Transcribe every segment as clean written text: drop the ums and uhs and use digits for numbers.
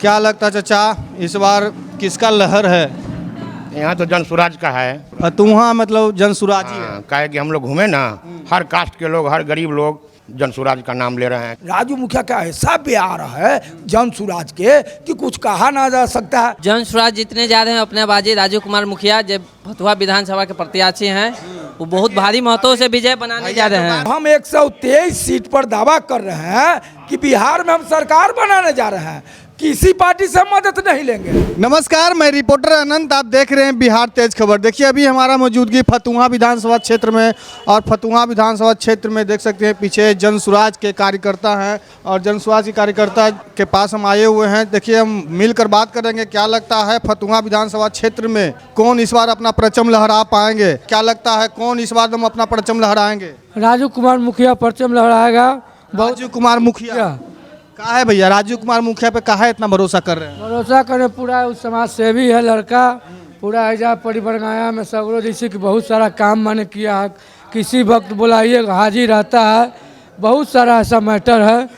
क्या लगता है चाचा, इस बार किसका लहर है? यहाँ तो जन सुराज का है। फतुहा मतलब जन सुराजी है। हाँ, काहे कि हम लोग घूमे ना, हर कास्ट के लोग, हर गरीब लोग जन सुराज का नाम ले रहे हैं। राजू मुखिया का ऐसा प्यार है जन सुराज के कि कुछ कहा ना जा सकता है। जन सुराज जितने जा रहे हैं अपने बाजी राजू कुमार मुखिया जब फतुहा विधानसभा के प्रत्याशी हैं, वो बहुत भारी मतों से विजय बनाने जा रहे हैं। हम 123 सीट पर दावा कर रहे हैं कि बिहार में हम सरकार बनाने जा रहे हैं, किसी पार्टी से मदद नहीं लेंगे। नमस्कार, मैं रिपोर्टर अनंत, आप देख रहे हैं बिहार तेज खबर। देखिए अभी हमारा मौजूदगी फतुहा विधानसभा क्षेत्र में, और फतुहा विधानसभा क्षेत्र में देख सकते हैं पीछे जन सुराज के कार्यकर्ता हैं, और जन सुराज के कार्यकर्ता के पास हम आए हुए हैं। देखिए हम मिलकर बात करेंगे, क्या लगता है फतुहा विधानसभा क्षेत्र में कौन इस बार अपना परचम लहरा पाएंगे? क्या लगता है कौन इस बार हम अपना परचम लहराएंगे? राजू कुमार मुखिया परचम लहराएगा। राजू कुमार मुखिया कहा है भैया? राजू कुमार मुखिया पे कहा है इतना भरोसा कर रहे हैं? भरोसा करे, पूरा उस समाज सेवी है लड़का, पूरा ऐजा परिवरगाया में सगरो जैसे कि बहुत सारा काम मैंने किया है, किसी वक्त बुलाइए हाजिर रहता है। बहुत सारा ऐसा मैटर है,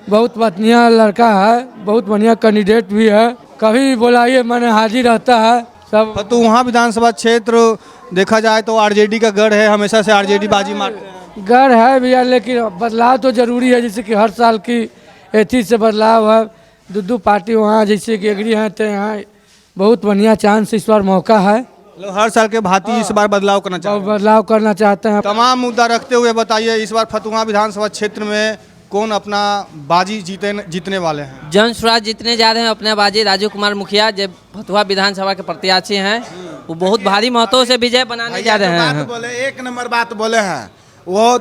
बहुत बढ़िया लड़का है, बहुत बढ़िया कैंडिडेट भी है, कभी भी बुलाइए मैंने हाजिर रहता है सब। फतुहा विधानसभा क्षेत्र देखा जाए तो आरजेडी का गढ़ है, हमेशा से आरजेडी बाजी मारते हैं। गढ़ है भैया, लेकिन बदलाव तो जरूरी है। जैसे कि हर साल की एथी से बदलाव है, दो पार्टी वहाँ जैसे कि एग्री हैं, तो यहाँ बहुत बढ़िया चांस इस बार मौका है। मतलब हर साल के भांति इस बार बदलाव करना चाहते हैं। बदलाव करना चाहते हैं। तमाम मुद्दा रखते हुए बताइए, इस बार फतुहा विधानसभा क्षेत्र में कौन अपना बाजी जीतने वाले हैं? जन सुराज जितने जा रहे हैं अपने बाजी राजू कुमार मुखिया जब फतुहा विधानसभा के प्रत्याशी हैं, वो बहुत भारी मतों से विजय बनाने जा रहे हैं। बोले एक नंबर बात बोले हैं, वो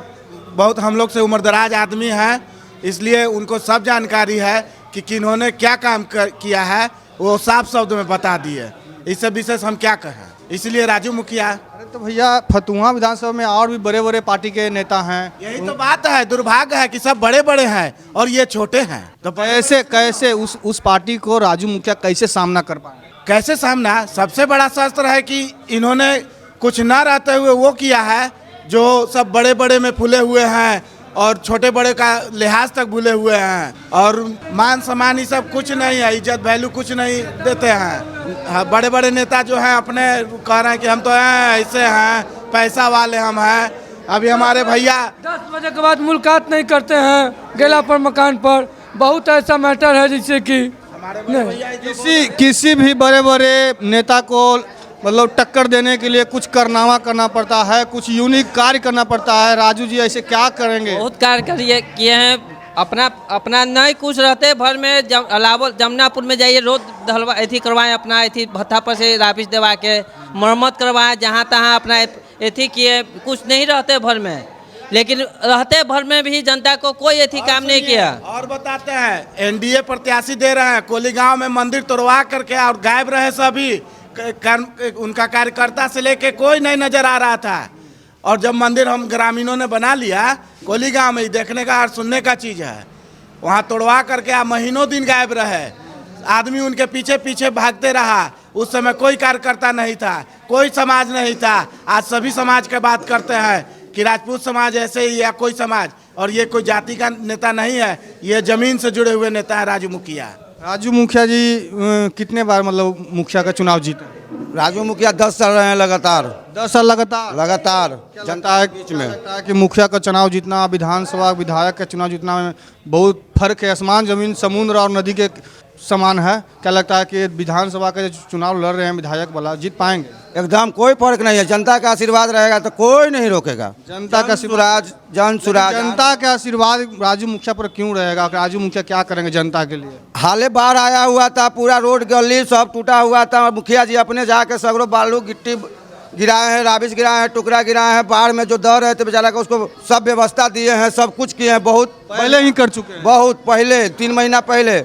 बहुत हम लोग से उम्रदराज आदमी है, इसलिए उनको सब जानकारी है कि किन्होंने क्या काम किया है, वो साफ शब्द में बता दिए। इससे विशेष हम क्या कहें, इसलिए राजू मुखिया। अरे तो भैया फतुहा विधानसभा में और भी बड़े बड़े पार्टी के नेता हैं। यही तो बात है, दुर्भाग्य है कि सब बड़े बड़े हैं और ये छोटे हैं। तो कैसे उस पार्टी को राजू मुखिया कैसे सामना कर पाए? कैसे सामना? सबसे बड़ा शस्त्र है कि इन्होंने कुछ ना रहते हुए वो किया है जो सब बड़े बड़े में फूले हुए हैं और छोटे बड़े का लिहाज तक भूले हुए हैं, और मान सम्मान ये सब कुछ नहीं है, इज्जत वैल्यू कुछ नहीं देते हैं। बड़े बड़े नेता जो हैं अपने कह रहे हैं कि हम तो हैं, ऐसे हैं, पैसा वाले हम हैं। अभी हमारे भैया 10 बजे के बाद मुलाकात नहीं करते हैं, गेला पर मकान पर बहुत ऐसा मैटर है जिससे कि किसी भी बड़े बड़े नेता को मतलब टक्कर देने के लिए कुछ कारनामा करना पड़ता है, कुछ यूनिक कार्य करना पड़ता है। राजू जी ऐसे क्या करेंगे? बहुत कार्य किए हैं, अपना नहीं कुछ रहते भर में अलावा जमुनापुर में जाइए, रोड धलवा एथी करवाएं, अपना एथी भत्ता पर से राबिश दबा के मरम्मत करवाएं, जहाँ तहाँ अपना एथी किए। कुछ नहीं रहते भर में, लेकिन रहते भर में भी जनता को कोई एथी काम नहीं किया। और बताते हैं एनडीए प्रत्याशी दे रहे हैं, कोलीगांव में मंदिर तोड़वा करके और गायब रहे सभी, उनका कार्यकर्ता से लेके कोई नहीं नजर आ रहा था। और जब मंदिर हम ग्रामीणों ने बना लिया कोलीगांव में, देखने का और सुनने का चीज़ है, वहाँ तोड़वा करके आप महीनों दिन गायब रहे, आदमी उनके पीछे पीछे भागते रहा। उस समय कोई कार्यकर्ता नहीं था, कोई समाज नहीं था। आज सभी समाज की बात करते हैं कि राजपूत समाज ऐसे ही या कोई समाज, और ये कोई जाति का नेता नहीं है, ये जमीन से जुड़े हुए नेता है राजू मुखिया। राजू मुखिया जी कितने बार मतलब मुखिया का चुनाव जीते? राजू मुखिया 10 साल रहे हैं लगातार। 10 साल लगातार जनता के बीच में कि मुखिया का चुनाव जीतना, विधानसभा विधायक का चुनाव जीतना में बहुत फर्क है, आसमान जमीन समुद्र और नदी के समान है। क्या लगता है कि विधानसभा का जो चुनाव लड़ रहे हैं विधायक वाला, जीत पाएंगे? एकदम कोई फर्क नहीं है, जनता का आशीर्वाद रहेगा तो कोई नहीं रोकेगा। जनता का सुराज जन सुराज जनता का आशीर्वाद राजू मुखिया पर क्यों रहेगा? राजू मुखिया क्या करेंगे जनता के लिए? हाले बाढ़ आया हुआ था, पूरा रोड गली सब टूटा हुआ था, मुखिया जी अपने जाके सगरो बालू गिट्टी गिराए हैं, राबिश गिराए हैं, टुकड़ा गिराए हैं। बाढ़ में जो दर है तो बेचारा को उसको सब व्यवस्था दिए हैं, सब कुछ किए हैं, बहुत पहले ही कर चुके हैं। बहुत पहले 3 महीना पहले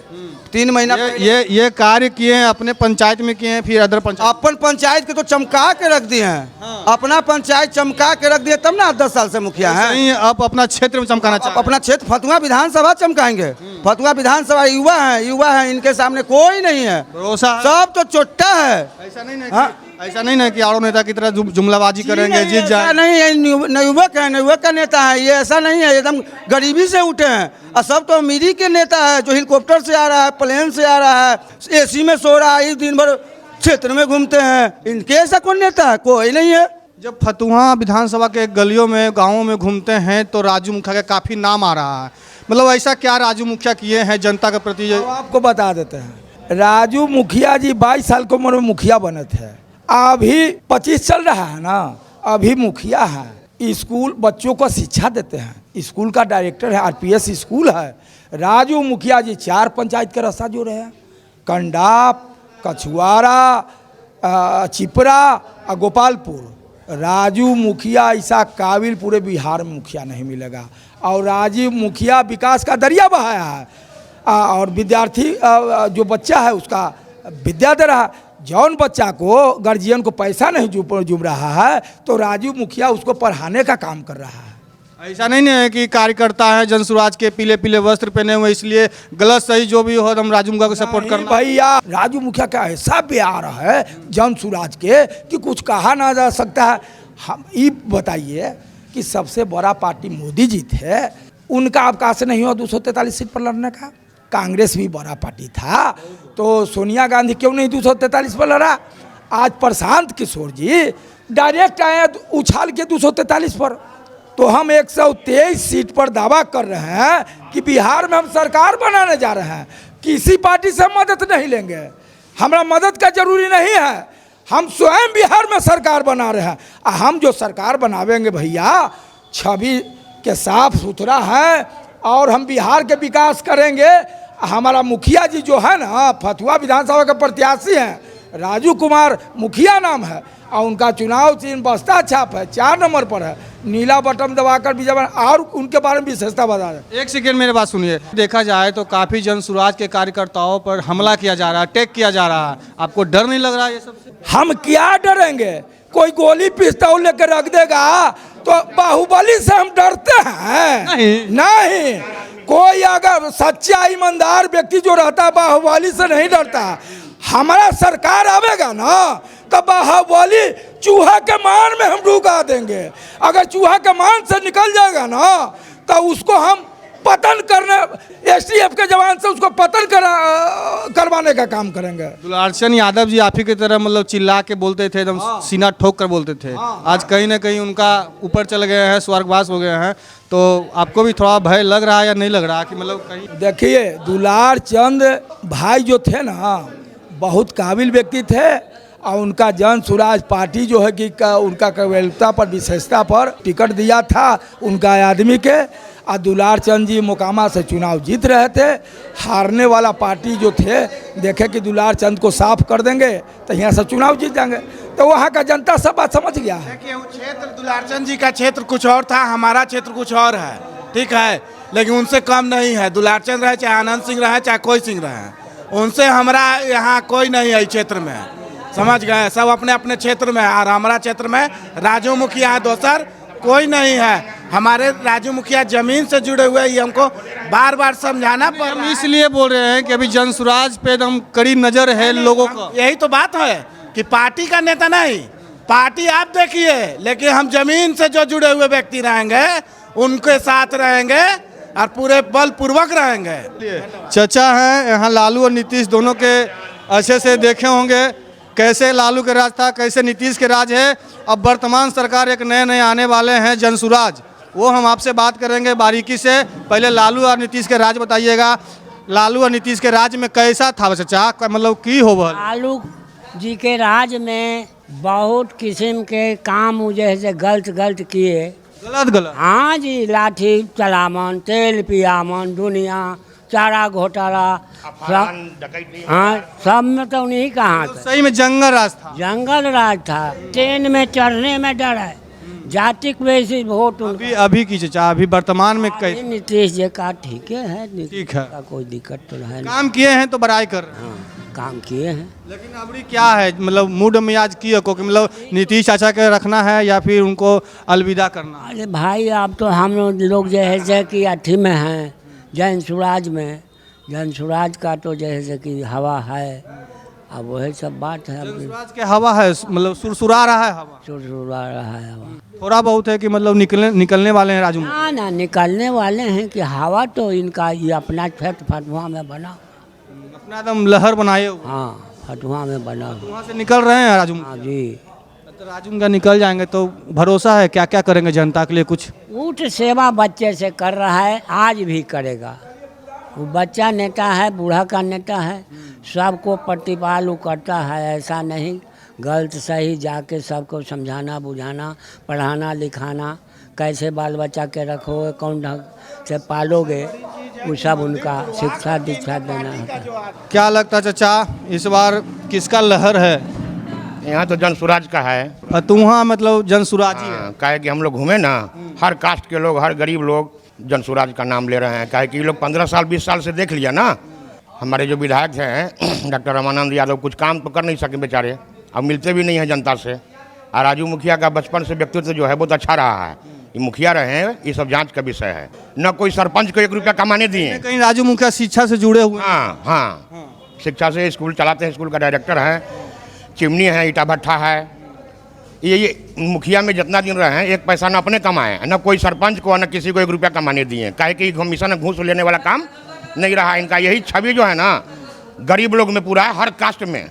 3 महीना ये कार्य किए हैं, अपने पंचायत में किए हैं, फिर अदर पंचायत। अपन पंचायत के तो चमका के रख दिए हैं। हाँ। अपना पंचायत चमका के रख दिए, तब ना 10 साल से मुखिया है। आप अपना क्षेत्र में चमकाना चाहते हैं? अपना क्षेत्र फतुहा विधानसभा चमकाएंगे। फतुहा विधानसभा युवा है, इनके सामने कोई नहीं है, भरोसा सब तो चोट्टा है। ऐसा नहीं हाँ? ऐसा नहीं ना कि आरो नेता की तरह जुमलाबाजी करेंगे, जीत ऐसा जाए। नहीं है, युवक का नेता है ये, ऐसा नहीं है, एकदम गरीबी से उठे हैं और सब तो अमीरी के नेता है, जो हेलीकॉप्टर से आ रहा है, प्लेन से आ रहा है, एसी में सो रहा है, दिन भर क्षेत्र में घूमते हैं, इनके ऐसा कौन नेता है? कोई नहीं है। जब फतुहा विधानसभा के गलियों में गाँवों में घूमते हैं तो राजू मुखिया का काफ़ी नाम आ रहा है, मतलब ऐसा क्या राजू मुखिया किए हैं जनता के प्रति? तो आपको बता देते हैं, राजू मुखिया जी 22 साल की उम्र में मुखिया बने थे, अभी 25 चल रहा है ना, अभी मुखिया है, स्कूल बच्चों को शिक्षा देते हैं, स्कूल का डायरेक्टर है, आरपीएस स्कूल है। राजू मुखिया जी 4 पंचायत के रास्ता जोड़े हैं, कंडाप, कछुआरा, चिपरा और गोपालपुर। राजू मुखिया ऐसा काबिल पूरे बिहार में मुखिया नहीं मिलेगा। और राजीव मुखिया विकास का दरिया बहाया है, और विद्यार्थी जो बच्चा है उसका विद्या दे रहा है। जौन बच्चा को गार्जियन को पैसा नहीं जुम रहा है तो राजीव मुखिया उसको पढ़ाने का काम कर रहा है। ऐसा नहीं है कि कार्यकर्ता है जन स्वराज के पीले पीले वस्त्र पहने हुए, इसलिए गलत सही जो भी हो हम राजू मुखिया को सपोर्ट करना। भैया राजू मुखिया का ऐसा प्यार है जन स्वराज के कि कुछ कहा ना जा सकता है। हम ये बताइए कि सबसे बड़ा पार्टी मोदी जी थे, उनका अवकाश नहीं हुआ 243 सीट पर लड़ने का। कांग्रेस भी बड़ा पार्टी था तो सोनिया गांधी क्यों नहीं 243 पर लड़ा? आज प्रशांत किशोर जी डायरेक्ट आए उछाल के 243 पर। तो हम 123 सीट पर दावा कर रहे हैं कि बिहार में हम सरकार बनाने जा रहे हैं, किसी पार्टी से मदद नहीं लेंगे, हमारा मदद का जरूरी नहीं है, हम स्वयं बिहार में सरकार बना रहे हैं। हम जो सरकार बनावेंगे भैया छवि के साफ सुथरा है और हम बिहार के विकास करेंगे। हमारा मुखिया जी जो है ना, फतुहा विधानसभा के प्रत्याशी हैं, राजू कुमार मुखिया नाम है, और उनका चुनाव चिन्ह बस्ता छाप है, 4 नंबर पर है, नीला बटन दबाकर विजय। और उनके बारे में विशेषता बता दें। एक सेकेंड मेरे बात सुनिए, देखा जाए तो काफ़ी जन स्वराज के कार्यकर्ताओं पर हमला किया जा रहा है, अटैक किया जा रहा है, आपको डर नहीं लग रहा ये सबसे? हम क्या डरेंगे? कोई गोली पिस्तौल लेकर रख देगा तो बाहुबली से हम डरते हैं? नहीं। कोई अगर सच्चा ईमानदार व्यक्ति जो रहता है बाहुबली से नहीं डरता। हमारा सरकार आवेगा ना तो बाहुबली चूहा के मान में हम डुबा देंगे। अगर चूहा के मान से निकल जाएगा ना तो उसको हम पतन करने, एसटीएफ के जवान से उसको पतन करवाने का काम करेंगे। दुलारचंद यादव जी आप ही की तरह मतलब चिल्ला के बोलते थे, एकदम सीना ठोक कर बोलते थे, आज कहीं ना कहीं उनका ऊपर चले गए हैं, स्वर्गवास हो गए हैं, तो आपको भी थोड़ा भय लग रहा है या नहीं लग रहा कि मतलब कहीं? देखिए दुलारचंद भाई जो थे ना बहुत काबिल व्यक्ति थे, और उनका जन स्वराज पार्टी जो है कि उनका कैबलता पर विशेषता पर टिकट दिया था उनका आदमी के, और दुलारचंद जी मोकामा से चुनाव जीत रहे थे। हारने वाला पार्टी जो थे देखे कि दुलारचंद को साफ कर देंगे तो यहाँ से चुनाव जीत जाएंगे, तो वहाँ का जनता सब बात समझ गया है। देखिए क्षेत्र दुलारचंद जी का क्षेत्र कुछ और था, हमारा क्षेत्र कुछ और है, ठीक है, लेकिन उनसे कम नहीं है। दुलारचंद रहे चाहे आनंद सिंह रहे चाहे कोई सिंह रहे, उनसे हमारा यहाँ कोई नहीं है क्षेत्र में, समझ गए? सब अपने अपने क्षेत्र में है, और हमारा क्षेत्र में राजू मुखिया है, दोसर कोई नहीं है। हमारे राजू मुखिया जमीन से जुड़े हुए, ये हमको बार बार समझाना पड़ रहा है। इसलिए बोल रहे हैं कि अभी जन स्वराज पे एकदम कड़ी नजर है लोगों का। यही तो बात है कि पार्टी का नेता नहीं, पार्टी आप देखिए, लेकिन हम जमीन से जो जुड़े हुए व्यक्ति रहेंगे उनके साथ रहेंगे और पूरे बल पूर्वक रहेंगे। चचा हैं यहाँ, लालू और नीतीश दोनों के अच्छे से देखे होंगे कैसे लालू के राज था, कैसे नीतीश के राज है। अब वर्तमान सरकार एक नए आने वाले हैं जन स्वराज, वो हम आपसे बात करेंगे बारीकी से। पहले लालू और नीतीश के राज बताइएगा, लालू और नीतीश के राज में कैसा था चचा, मतलब की हो? लालू जी के राज में बहुत किस्म के काम जैसे गलत किए। गलत? हाँ जी, लाठी चलामन, तेल पियामन, दुनिया चारा घोटाला, हाँ सब में तो उन्हीं का हाथ है। सही में जंगल राज था? जंगल राज था, ट्रेन में चढ़ने में डर है, जाति वैसे वोट अभी की चचा अभी वर्तमान में कैसे? नीतीश जी का ठीक है, ठीक है, कोई दिक्कत तो है, काम किए हैं तो बड़ाई कर रहे हैं। हाँ, काम किए हैं। लेकिन अभी क्या है, मतलब मूड मियाज की को कि मतलब नीतीश चाचा के रखना है या फिर उनको अलविदा करना? अरे भाई अब तो हम लोग जैसे कि अथी में हैं जन स्वराज में, जन स्वराज का तो जैसे कि हवा है, अब वही सब बात है, अभी जनसुराज के हवा है, मतलब सुरसुरा रहा है हवा, सुरसुरा रहा है हवा। थोड़ा बहुत है कि मतलब निकलने वाले हैं राजू मुखिया। ना निकलने वाले हैं कि हवा तो इनका ये अपना फतुहा में बना, अपना एकदम लहर बनाए हुए, हाँ फतुहा में बना हुआ। वहाँ से निकल रहे हैं राजू मुखिया। हाँ जी, तो राजू मुखिया निकल जाएंगे तो भरोसा है क्या क्या करेंगे जनता के लिए कुछ? ऊट सेवा बच्चे से कर रहा है, आज भी करेगा। वो बच्चा नेता है, बूढ़ा का नेता है, सबको प्रतिपाल वो करता है, ऐसा नहीं गलत सही जाके सबको समझाना बुझाना, पढ़ाना लिखाना, कैसे बाल बच्चा के रखोगे, कौन ढंग से पालोगे, वो सब उनका शिक्षा दीक्षा देना होता है। क्या लगता है चाचा इस बार किसका लहर है? यहाँ तो जनसुराज का है। फतुहा मतलब जनसुराजी है। काहे कि हम लोग घूमे ना, हर कास्ट के लोग, हर गरीब लोग जनसुराज का नाम ले रहे हैं। काहे कि ये लोग 15 साल 20 साल से देख लिया ना, हमारे जो विधायक हैं डॉक्टर रामानंद यादव कुछ काम तो कर नहीं सके बेचारे, अब मिलते भी नहीं हैं जनता से। और राजू मुखिया का बचपन से व्यक्तित्व जो है बहुत अच्छा रहा है। ये मुखिया रहे हैं, ये सब जांच का विषय है। न कोई सरपंच को 1 रुपया कमाने दिए। कहीं राजू मुखिया शिक्षा से जुड़े हुए हैं। हाँ हाँ, शिक्षा से स्कूल चलाते हैं, स्कूल का डायरेक्टर है, चिमनी है, ईटा भट्ठा है। ये मुखिया में जितना दिन रहे हैं 1 पैसा न अपने कमाए, न कोई सरपंच को न किसी को 1 रुपया कमाने दिए। काहे कि मिशन घूस लेने वाला काम नहीं रहा इनका। यही छवि जो है ना गरीब लोग में पूरा है, हर कास्ट में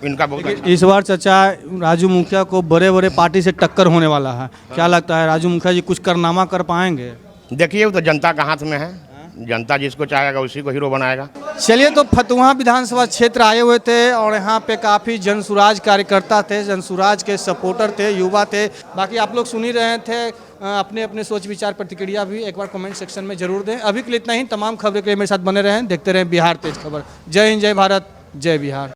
इनका बहुत अच्छा। इस बार चाचा राजू मुखिया को बड़े बड़े पार्टी से टक्कर होने वाला है, क्या लगता है राजू मुखिया जी कुछ कारनामा कर पाएंगे? देखिए वो तो जनता का हाथ में है, जनता जिसको चाहेगा उसी को हीरो बनाएगा। चलिए, तो फतुहा विधानसभा क्षेत्र आए हुए थे और यहाँ पे काफ़ी जनसुराज कार्यकर्ता थे, जनसुराज के सपोर्टर थे, युवा थे। बाकी आप लोग सुन ही रहे थे, अपने अपने सोच विचार प्रतिक्रिया भी एक बार कमेंट सेक्शन में जरूर दें। अभी के लिए इतना ही, तमाम खबरें के लिए मेरे साथ बने रहें, देखते रहें बिहार तेज खबर। जय हिंद, जय भारत, जय बिहार।